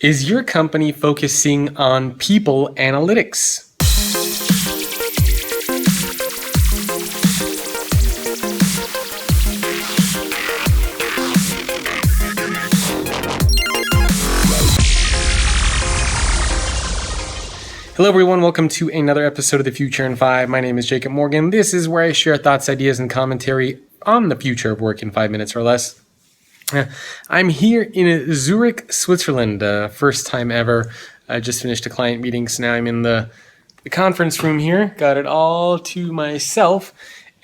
Is your company focusing on people analytics? Hello everyone, welcome to another episode of The Future in 5. My name is Jacob Morgan. This is where I share thoughts, ideas, and commentary on the future of work in 5 minutes or less. I'm here in Zurich, Switzerland, first time ever. I just finished a client meeting, so now I'm in the conference room here. Got it all to myself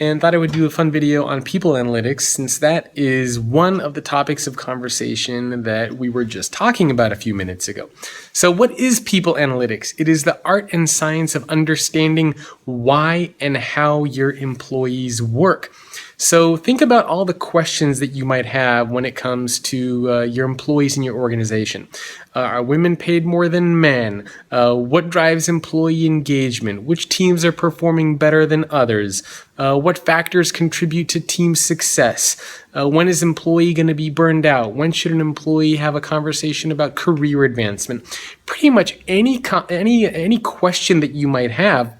and thought I would do a fun video on people analytics, since that is one of the topics of conversation that we were just talking about a few minutes ago. So what is people analytics? It is the art and science of understanding why and how your employees work. So think about all the questions that you might have when it comes to your employees in your organization. Are women paid more than men? What drives employee engagement? Which teams are performing better than others? What factors contribute to team success? When is employee going to be burned out? When should an employee have a conversation about career advancement? Pretty much any question that you might have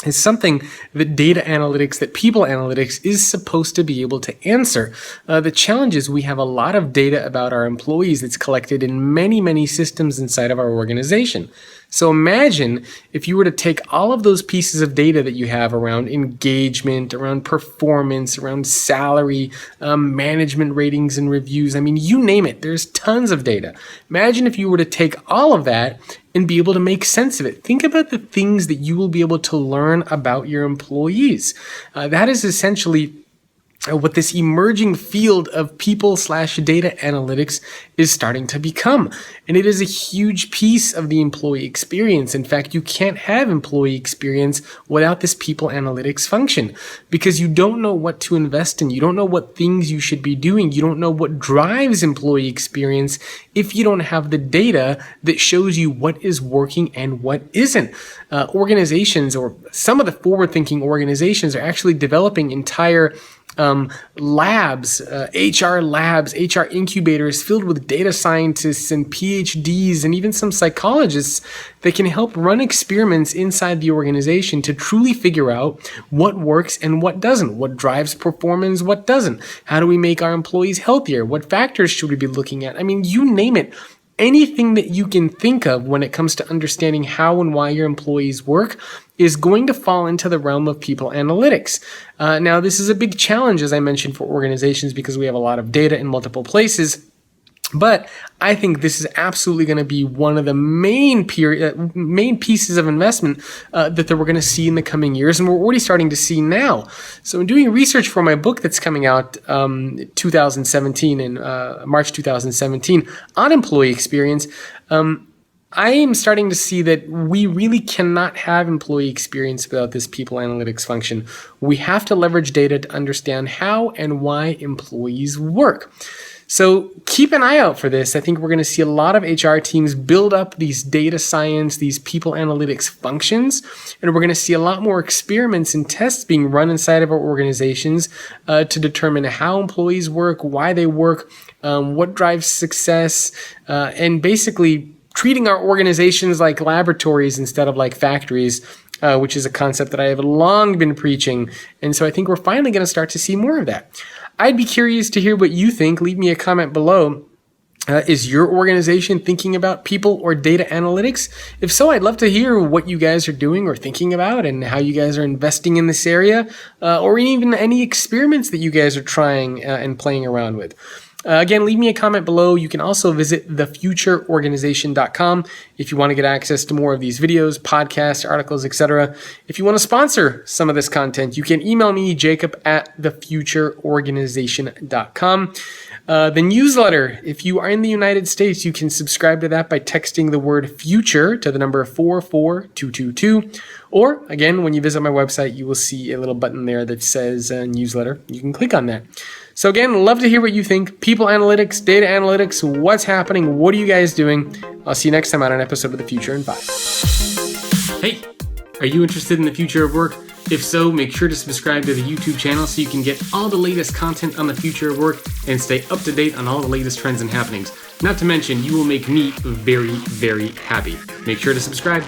is something that data analytics, that people analytics is supposed to be able to answer. The challenge is we have a lot of data about our employees that's collected in many systems inside of our organization. So imagine if you were to take all of those pieces of data that you have around engagement, around performance, around salary, management ratings and reviews. I mean, you name it, there's tons of data. Imagine if you were to take all of that and be able to make sense of it. Think about the things that you will be able to learn about your employees. That is essentially what this emerging field of people/data analytics is starting to become. And it is a huge piece of the employee experience. In fact, you can't have employee experience without this people analytics function, because you don't know what to invest in. You don't know what things you should be doing. You don't know what drives employee experience if you don't have the data that shows you what is working and what isn't. Organizations, or some of the forward-thinking organizations, are actually developing entire labs, HR labs, HR incubators filled with data scientists and PhDs and even some psychologists that can help run experiments inside the organization to truly figure out what works and what doesn't, what drives performance, what doesn't. How do we make our employees healthier? What factors should we be looking at? I mean, you name it. Anything that you can think of when it comes to understanding how and why your employees work is going to fall into the realm of people analytics. Now, this is a big challenge, as I mentioned, for organizations because we have a lot of data in multiple places. But I think this is absolutely going to be one of the main pieces of investment that we're going to see in the coming years, and we're already starting to see now. So in doing research for my book that's coming out 2017, in March 2017, on employee experience, I am starting to see that we really cannot have employee experience without this people analytics function. We have to leverage data to understand how and why employees work. So keep an eye out for this. I think we're going to see a lot of HR teams build up these data science, these people analytics functions, and we're going to see a lot more experiments and tests being run inside of our organizations to determine how employees work, why they work, what drives success, and basically treating our organizations like laboratories instead of like factories, which is a concept that I have long been preaching. And so I think we're finally going to start to see more of that. I'd be curious to hear what you think. Leave me a comment below. Is your organization thinking about people or data analytics? If so, I'd love to hear what you guys are doing or thinking about and how you guys are investing in this area, or even any experiments that you guys are trying and playing around with. Again, leave me a comment below. You can also visit thefutureorganization.com if you want to get access to more of these videos, podcasts, articles, etc. If you want to sponsor some of this content, you can email me, jacob@thefutureorganization.com. The newsletter, if you are in the United States, you can subscribe to that by texting the word future to the number 44222. Or, again, when you visit my website, you will see a little button there that says newsletter. You can click on that. So again, love to hear what you think. People analytics, data analytics, what's happening? What are you guys doing? I'll see you next time on an episode of The Future in 5. Hey, are you interested in the future of work? If so, make sure to subscribe to the YouTube channel so you can get all the latest content on the future of work and stay up to date on all the latest trends and happenings. Not to mention, you will make me very, very happy. Make sure to subscribe.